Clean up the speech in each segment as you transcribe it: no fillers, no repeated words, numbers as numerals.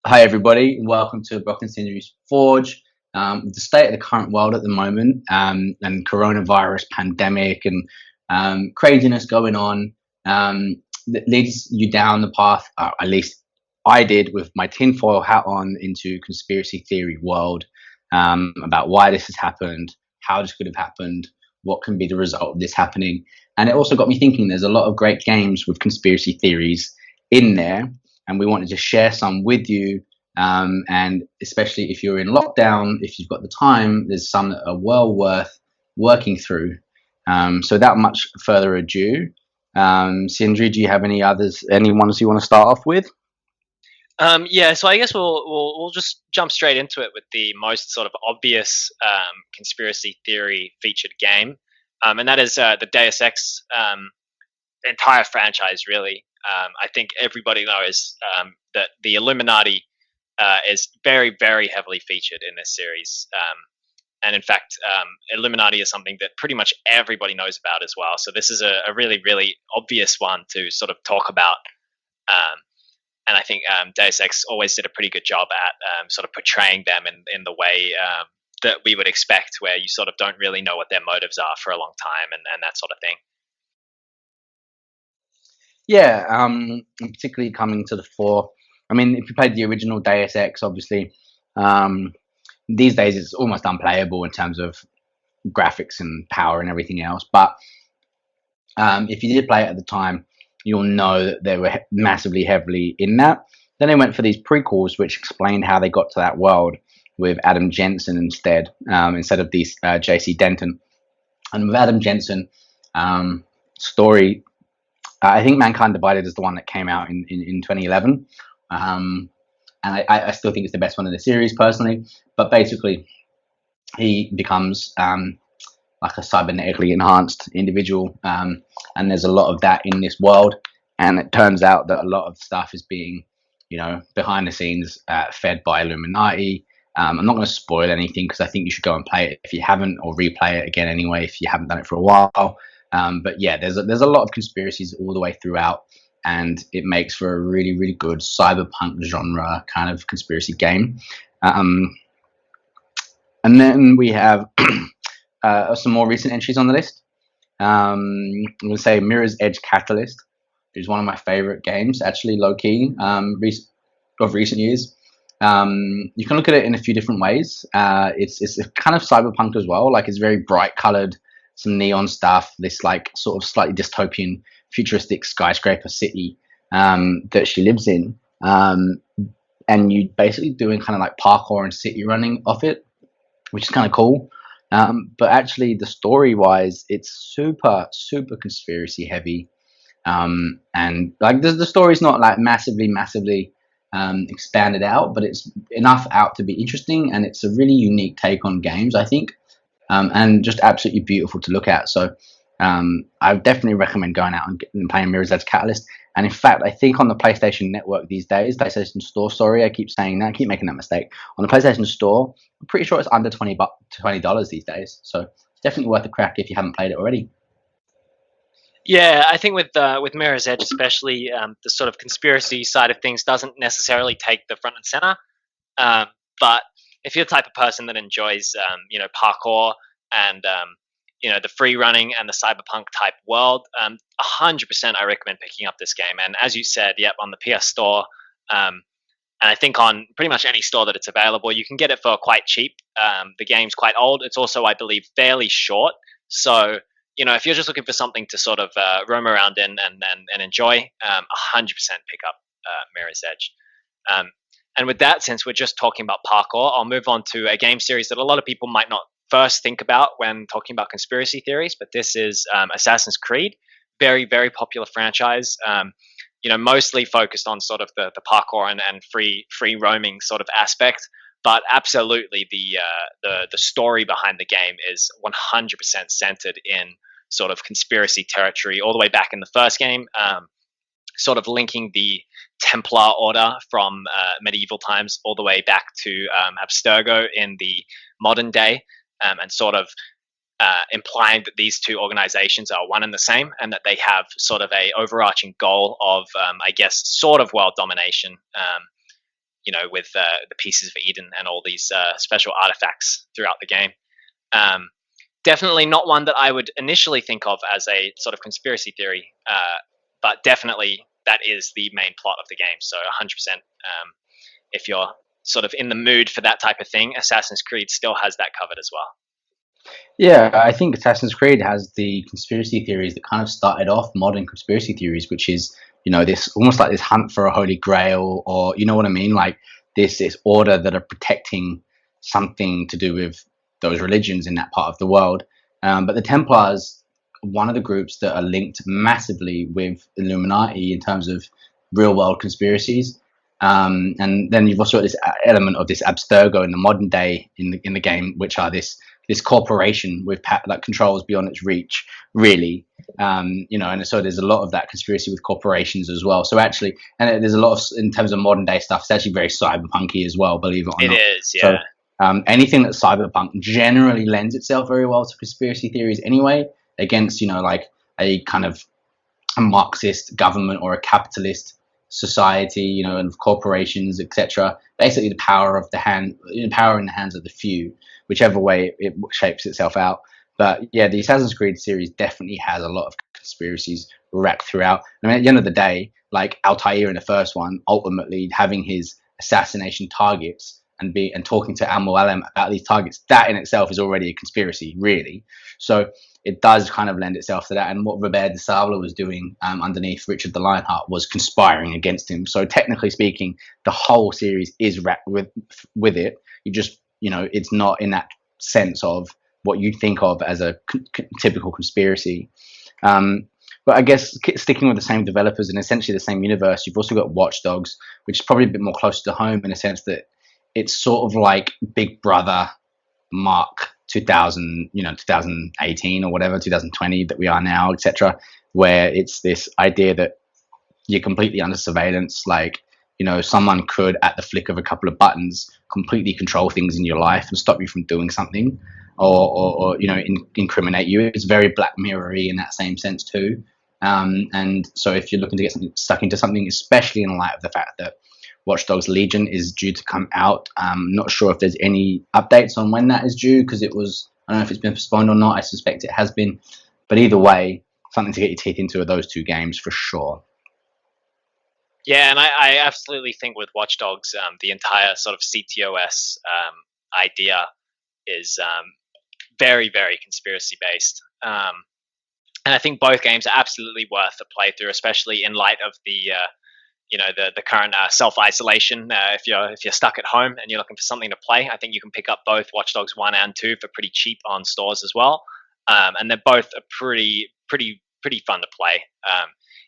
Hi, everybody. Welcome to Broken Series Forge. The state of the current world at the moment, and coronavirus pandemic and craziness going on, that leads you down the path, at least I did with my tinfoil hat on, into conspiracy theory world, about why this has happened, how this could have happened, what can be the result of this happening. And it also got me thinking there's a lot of great games with conspiracy theories in there, and we wanted to share some with you. And especially if you're in lockdown, if you've got the time, there's some that are well worth working through. So without much further ado, Sindri, do you have any ones you want to start off with? Yeah, so I guess we'll just jump straight into it with the most sort of obvious conspiracy theory featured game, and that is the Deus Ex entire franchise. Really, I think everybody knows that the Illuminati is very, very heavily featured in this series. And in fact, Illuminati is something that pretty much everybody knows about as well. So this is a really, really obvious one to sort of talk about. Um, and I think Deus Ex always did a pretty good job at sort of portraying them in the way that we would expect, where you sort of don't really know what their motives are for a long time and that sort of thing. Yeah, and particularly coming to the fore. I mean, if you played the original Deus Ex, obviously, um, these days it's almost unplayable in terms of graphics and power and everything else. But if you did play it at the time, you'll know that they were massively heavily in that. Then they went for these prequels, which explained how they got to that world with Adam Jensen instead of these J.C. Denton. And with Adam Jensen, story, I think Mankind Divided is the one that came out in 2011. Um, and I still think it's the best one in the series personally. But basically, he becomes like a cybernetically enhanced individual. And there's a lot of that in this world. And it turns out that a lot of stuff is being, behind the scenes, fed by Illuminati. I'm not going to spoil anything because I think you should go and play it if you haven't, or replay it again anyway if you haven't done it for a while. But yeah, there's a lot of conspiracies all the way throughout, and it makes for a really, really good cyberpunk genre kind of conspiracy game. Um, and then we have some more recent entries on the list. I'm going to say Mirror's Edge Catalyst, which is one of my favorite games, actually, low key, of recent years. You can look at it in a few different ways. It's kind of cyberpunk as well. Like, it's very bright colored, some neon stuff. This like sort of slightly dystopian, futuristic skyscraper city that she lives in, and you basically doing kind of like parkour and city running off it, which is kind of cool. But actually, the story wise, it's super, super conspiracy heavy. And like the story's not like massively expanded out, but it's enough out to be interesting. And it's a really unique take on games, I think, and just absolutely beautiful to look at. So I would definitely recommend going out and playing Mirror's Edge Catalyst. And in fact, I think on the PlayStation Network these days, PlayStation Store, sorry, I keep saying that, I keep making that mistake. On the PlayStation Store, I'm pretty sure it's under $20 these days. So it's definitely worth a crack if you haven't played it already. Yeah, I think with Mirror's Edge, especially, the sort of conspiracy side of things doesn't necessarily take the front and center. But if you're the type of person that enjoys, parkour and the free running and the cyberpunk type world, 100% I recommend picking up this game. And as you said, yep, on the PS Store, and I think on pretty much any store that it's available, you can get it for quite cheap. The game's quite old. It's also, I believe, fairly short. So if you're just looking for something to sort of roam around in and enjoy, 100% pick up Mirror's Edge. Um, and with that, since we're just talking about parkour, I'll move on to a game series that a lot of people might not first think about when talking about conspiracy theories, but this is Assassin's Creed. Very, very popular franchise. Mostly focused on sort of the parkour and free roaming sort of aspect. But absolutely, the story behind the game is 100% centered in sort of conspiracy territory, all the way back in the first game, sort of linking the Templar Order from medieval times all the way back to Abstergo in the modern day, and sort of implying that these two organizations are one and the same, and that they have sort of a overarching goal of, I guess, sort of world domination. with the pieces of Eden and all these special artifacts throughout the game. Um, Definitely not one that I would initially think of as a sort of conspiracy theory, but definitely that is the main plot of the game. So 100%, if you're sort of in the mood for that type of thing, Assassin's Creed still has that covered as well. Yeah, I think Assassin's Creed has the conspiracy theories that kind of started off modern conspiracy theories, which is, this almost like this hunt for a holy grail, or you know what I mean, like this order that are protecting something to do with those religions in that part of the world. But the Templars, one of the groups that are linked massively with Illuminati in terms of real world conspiracies. And then you've also got this element of this Abstergo in the modern day in the game, which are this corporation with that controls beyond its reach, really. And so there's a lot of that conspiracy with corporations as well. So actually, and there's a lot of, in terms of modern day stuff, it's actually very cyberpunky as well, believe it or It not. is, So yeah. anything that's cyberpunk generally lends itself very well to conspiracy theories anyway, against, like a kind of a Marxist government or a capitalist society, and corporations, etc. Basically, the power of power in the hands of the few, whichever way it shapes itself out. But yeah, the Assassin's Creed series definitely has a lot of conspiracies wrapped throughout. I mean, at the end of the day, like Altair in the first one, ultimately having his assassination targets and talking to Al Mualim about these targets, that in itself is already a conspiracy, really. So it does kind of lend itself to that. And what Robert de Sable was doing underneath Richard the Lionheart was conspiring against him. So technically speaking, the whole series is wrapped with it. You just, it's not in that sense of what you'd think of as a typical conspiracy. But I guess sticking with the same developers and essentially the same universe, you've also got Watch Dogs, which is probably a bit more close to home in a sense that it's sort of like Big Brother Mark 2000, 2018 or whatever, 2020 that we are now, etc., where it's this idea that you're completely under surveillance. Like, someone could, at the flick of a couple of buttons, completely control things in your life and stop you from doing something, or incriminate you. It's very Black Mirror-y in that same sense too. And so if you're looking to get stuck into something, especially in light of the fact that Watch Dogs Legion is due to come out. Not sure if there's any updates on when that is due, because I don't know if it's been postponed or not. I suspect it has been. But either way, something to get your teeth into are those two games for sure. Yeah, and I absolutely think with Watch Dogs, the entire sort of CTOS idea is very, very conspiracy based. And I think both games are absolutely worth a playthrough, especially in light of the current self isolation. If you're stuck at home and you're looking for something to play, I think you can pick up both Watch Dogs 1 and 2 for pretty cheap on stores as well. And they're both pretty fun to play.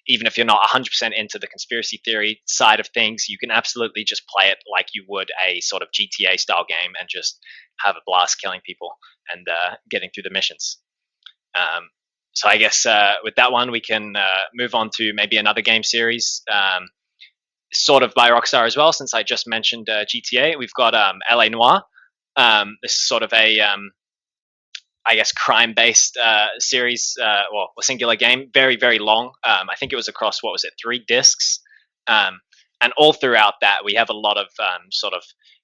Even if you're not 100% into the conspiracy theory side of things, you can absolutely just play it like you would a sort of GTA style game and just have a blast killing people and getting through the missions. So I guess with that one, we can move on to maybe another game series, sort of by Rockstar as well. Since I just mentioned GTA, we've got LA Noire. This is sort of a I guess crime-based series, well, a singular game, very, very long. I think it was across, what was it, 3 discs, and all throughout that we have a lot of sort of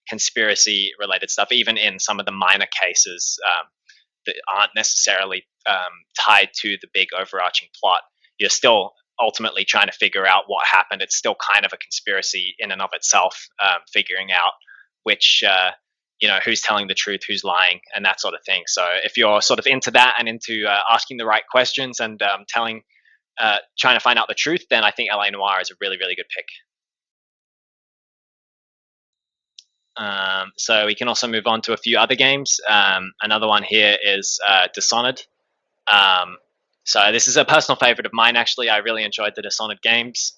conspiracy-related stuff, even in some of the minor cases that aren't necessarily tied to the big overarching plot. You're still ultimately trying to figure out what happened. It's still kind of a conspiracy in and of itself, figuring out which who's telling the truth, who's lying, and that sort of thing. So if you're sort of into that and into asking the right questions and trying to find out the truth, then I think LA Noire is a really, really good pick. So we can also move on to a few other games. Another one here is Dishonored. So this is a personal favorite of mine, actually. I really enjoyed the Dishonored games.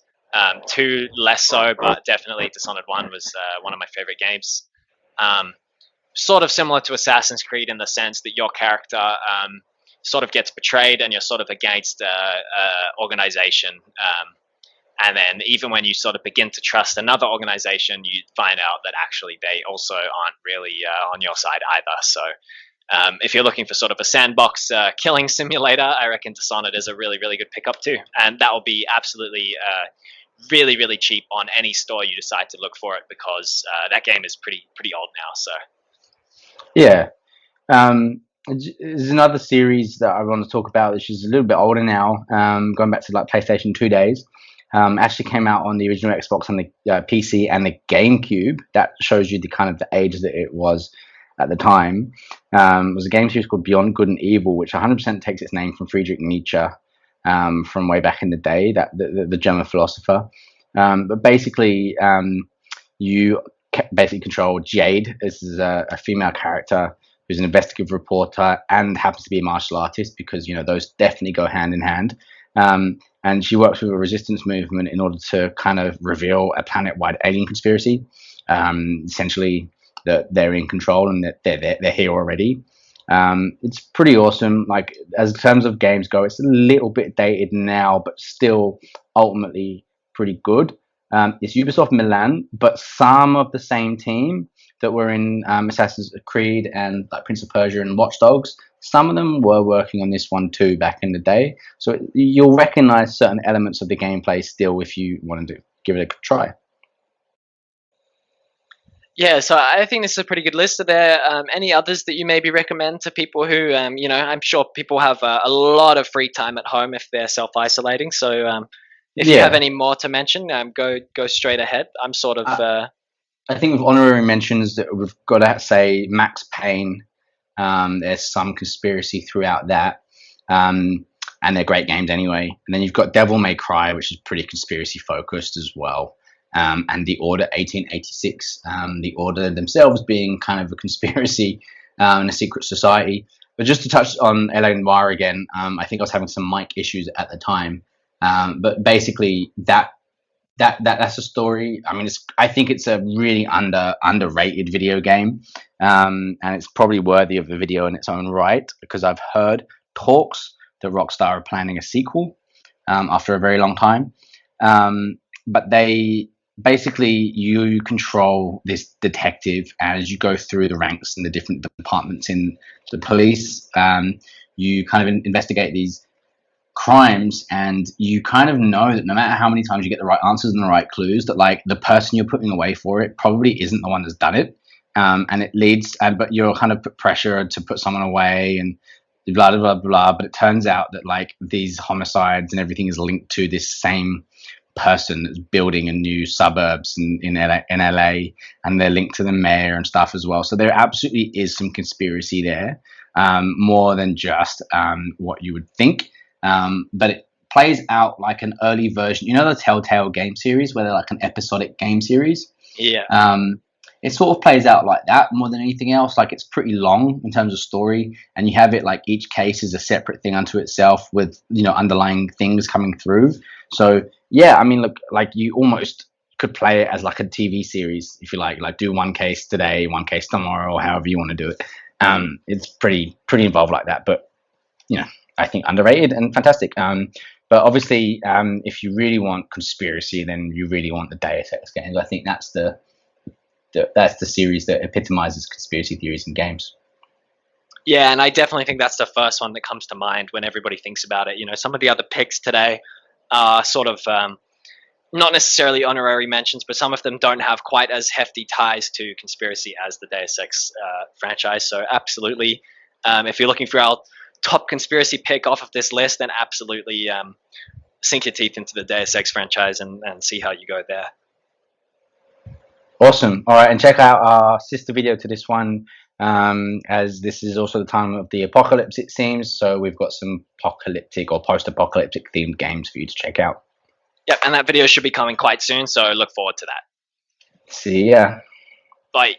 2 less so, but definitely Dishonored 1 was one of my favorite games. Sort of similar to Assassin's Creed in the sense that your character sort of gets betrayed and you're sort of against organization. And then even when you sort of begin to trust another organization, you find out that actually they also aren't really on your side either. So if you're looking for sort of a sandbox killing simulator, I reckon Dishonored is a really, really good pickup too. And that will be absolutely really, really cheap on any store you decide to look for it, because that game is pretty old now. So Yeah. There's another series that I want to talk about, which is a little bit older now, going back to like PlayStation 2 days. Actually came out on the original Xbox and the PC and the GameCube. That shows you the kind of the age that it was at the time. It was a game series called Beyond Good and Evil, which 100% takes its name from Friedrich Nietzsche, from way back in the day, that the German philosopher. But basically, you basically control Jade. This is a female character who's an investigative reporter and happens to be a martial artist, because those definitely go hand in hand. And she works with a resistance movement in order to kind of reveal a planet-wide alien conspiracy. Essentially, that they're in control and that they're here already. It's pretty awesome. Like, as terms of games go, it's a little bit dated now, but still ultimately pretty good. It's Ubisoft Milan, but some of the same team that were in Assassin's Creed and like Prince of Persia and Watch Dogs. Some of them were working on this one too back in the day, so you'll recognize certain elements of the gameplay still if you want to give it a try. yeah, so I think this is a pretty good list. Are there any others that you maybe recommend to people who, I'm sure people have a lot of free time at home if they're self-isolating. So if you have Yeah, any more to mention, go straight ahead. I'm sort of I think with honorary mentions that we've got to say Max Payne. There's some conspiracy throughout that, and they're great games anyway. And then you've got Devil May Cry, which is pretty conspiracy focused as well, and The Order 1886. The Order themselves being kind of a conspiracy and a secret society. But just to touch on LA Noire again, I think I was having some mic issues at the time, but basically that's a story. I mean, I think it's a really underrated video game, and it's probably worthy of a video in its own right, because I've heard talks that Rockstar are planning a sequel after a very long time. But they basically, you control this detective as you go through the ranks in the different departments in the police. You kind of investigate these crimes, and you kind of know that no matter how many times you get the right answers and the right clues, that like the person you're putting away for it probably isn't the one that's done it. And it leads, but you're kind of put pressure to put someone away and blah blah blah blah. But it turns out that like these homicides and everything is linked to this same person that's building a new suburbs in LA, and they're linked to the mayor and stuff as well. So there absolutely is some conspiracy there, more than just what you would think. But it plays out like an early version. You know the Telltale game series where they're like an episodic game series? yeah. It sort of plays out like that more than anything else. Like, it's pretty long in terms of story, and you have it like each case is a separate thing unto itself with underlying things coming through. So yeah, I mean, look, like you almost could play it as like a TV series if you like do one case today, one case tomorrow, or however you want to do it. It's pretty involved like that, but I think underrated and fantastic. But obviously, if you really want conspiracy, then you really want the Deus Ex games. I think that's the series that epitomizes conspiracy theories in games. Yeah, and I definitely think that's the first one that comes to mind when everybody thinks about it. Some of the other picks today are sort of not necessarily honorary mentions, but some of them don't have quite as hefty ties to conspiracy as the Deus Ex franchise. So absolutely, if you're looking for our top conspiracy pick off of this list, then absolutely sink your teeth into the Deus Ex franchise and see how you go there. Awesome. All right, and check out our sister video to this one, as this is also the time of the apocalypse, it seems. So we've got some apocalyptic or post-apocalyptic themed games for you to check out. Yep, and that video should be coming quite soon, so look forward to that. See ya. Bye.